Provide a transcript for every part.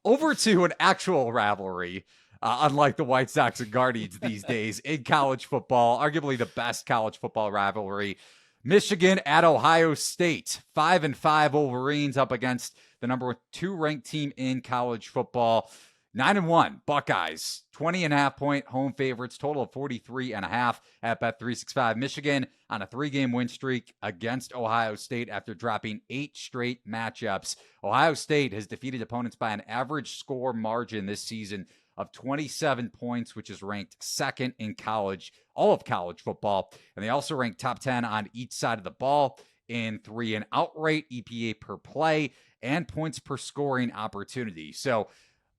over to an actual rivalry, unlike the White Sox and Guardians these days in college football, arguably the best college football rivalry. Michigan at Ohio State, 5-5 Wolverines up against the number 2 ranked team in college football. 9-1 Buckeyes, 20.5 point home favorites, total of 43.5 at Bet365. Michigan on a 3-game win streak against Ohio State after dropping 8 straight matchups. Ohio State has defeated opponents by an average score margin this season of 27 points, which is ranked second in all of college football. And they also rank top 10 on each side of the ball in 3-and-out rate, EPA per play, and points per scoring opportunity. So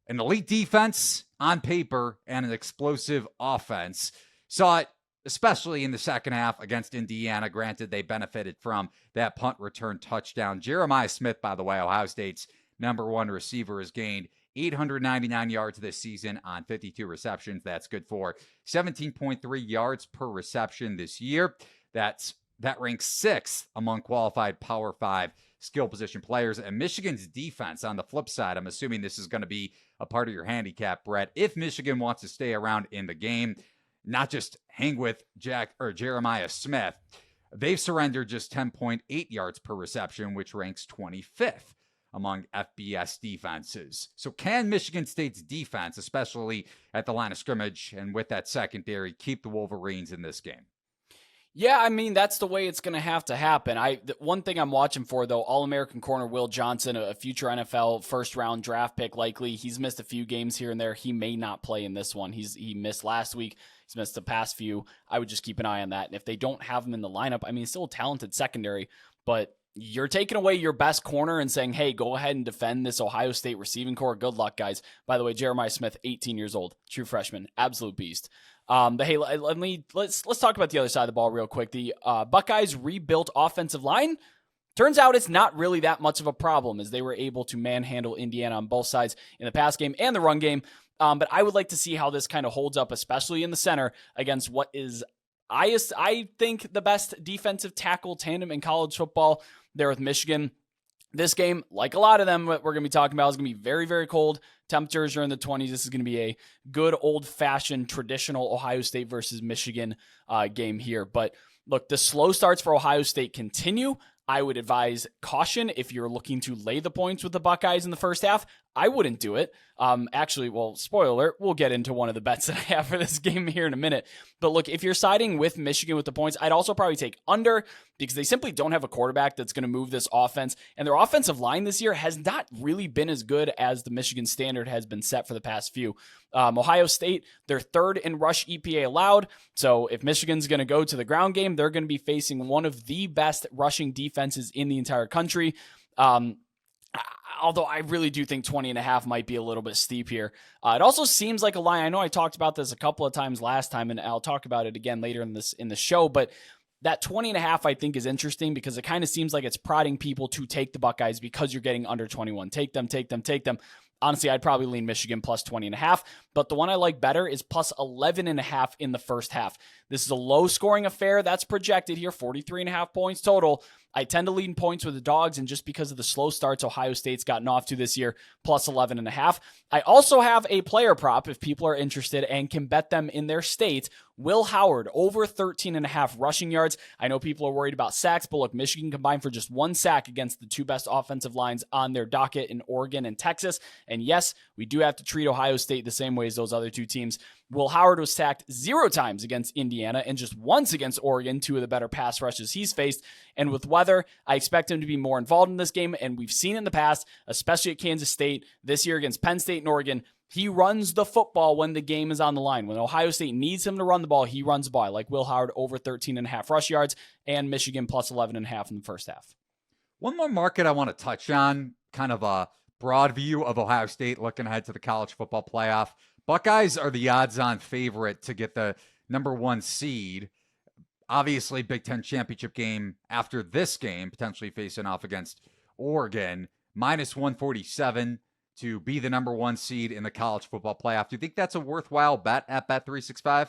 an elite defense on paper and an explosive offense. Saw it especially in the second half against Indiana. Granted, they benefited from that punt return touchdown. Jeremiah Smith, by the way, Ohio State's number 1 receiver, has gained 899 yards this season on 52 receptions. That's good for 17.3 yards per reception this year. That ranks 6th among qualified Power 5 skill position players. And Michigan's defense, on the flip side, I'm assuming this is going to be a part of your handicap, Brett. If Michigan wants to stay around in the game, not just hang with Jeremiah Smith, they've surrendered just 10.8 yards per reception, which ranks 25th among FBS defenses. So can Michigan State's defense, especially at the line of scrimmage and with that secondary, keep the Wolverines in this game? Yeah, I mean, that's the way it's going to have to happen. One thing I'm watching for, though, All-American corner Will Johnson, a future NFL first-round draft pick likely. He's missed a few games here and there. He may not play in this one. He missed last week. He's missed the past few. I would just keep an eye on that. And if they don't have him in the lineup, I mean, he's still a talented secondary, but you're taking away your best corner and saying, hey, go ahead and defend this Ohio State receiving core. Good luck, guys. By the way, Jeremiah Smith, 18 years old, true freshman, absolute beast. But hey, let's talk about the other side of the ball real quick. The Buckeyes rebuilt offensive line. Turns out it's not really that much of a problem, as they were able to manhandle Indiana on both sides in the pass game and the run game. But I would like to see how this kind of holds up, especially in the center against what is, I think, the best defensive tackle tandem in college football there with Michigan. This game, like a lot of them what we're going to be talking about, is going to be very, very cold. Temperatures are in the 20s. This is going to be a good old-fashioned traditional Ohio State versus Michigan game here. But look, the slow starts for Ohio State continue. I would advise caution if you're looking to lay the points with the Buckeyes in the first half. I wouldn't do it. Actually, well, spoiler alert, we'll get into one of the bets that I have for this game here in a minute. But look, if you're siding with Michigan with the points, I'd also probably take under, because they simply don't have a quarterback that's going to move this offense. And their offensive line this year has not really been as good as the Michigan standard has been set for the past few. Ohio State, they're 3rd in rush EPA allowed. So if Michigan's going to go to the ground game, they're going to be facing one of the best rushing defenses in the entire country. Although I really do think 20.5 might be a little bit steep here. It also seems like a line. I know I talked about this a couple of times last time, and I'll talk about it again later in the show, but that 20.5 I think is interesting because it kind of seems like it's prodding people to take the Buckeyes because you're getting under 21. Take them. Honestly, I'd probably lean Michigan plus 20.5, but the one I like better is plus 11.5 in the first half. This is a low scoring affair that's projected here, 43.5 points total. I tend to lead in points with the dogs, and just because of the slow starts Ohio State's gotten off to this year, plus 11.5. I also have a player prop if people are interested and can bet them in their state. Will Howard, over 13.5 rushing yards. I know people are worried about sacks, but look, Michigan combined for just 1 sack against the 2 best offensive lines on their docket in Oregon and Texas. And yes, we do have to treat Ohio State the same way as those other 2 teams. Will Howard was sacked 0 times against Indiana and just once against Oregon, 2 of the better pass rushes he's faced. And with weather, I expect him to be more involved in this game. And we've seen in the past, especially at Kansas State, this year against Penn State and Oregon, he runs the football when the game is on the line. When Ohio State needs him to run the ball, he runs the ball. I like Will Howard over 13.5 rush yards and Michigan plus 11.5 in the first half. One more market I want to touch on, kind of a broad view of Ohio State looking ahead to the college football playoff. Buckeyes are the odds-on favorite to get the number 1 seed. Obviously, Big Ten championship game after this game, potentially facing off against Oregon, minus 147 to be the number 1 seed in the college football playoff. Do you think that's a worthwhile bet at Bet365?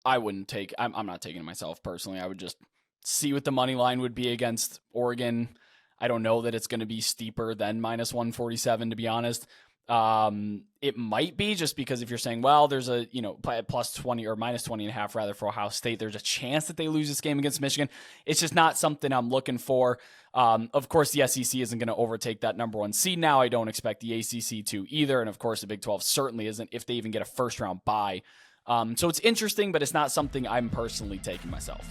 I wouldn't take, I'm not taking it myself personally. I would just see what the money line would be against Oregon. I don't know that it's going to be steeper than minus 147, to be honest. It might be, just because if you're saying, well, there's a, plus 20 or minus 20 and a half rather for Ohio State, there's a chance that they lose this game against Michigan. It's just not something I'm looking for. Of course, the SEC isn't going to overtake that number 1 seed now. I don't expect the ACC to either. And of course, the Big 12 certainly isn't, if they even get a first round bye. So it's interesting, but it's not something I'm personally taking myself.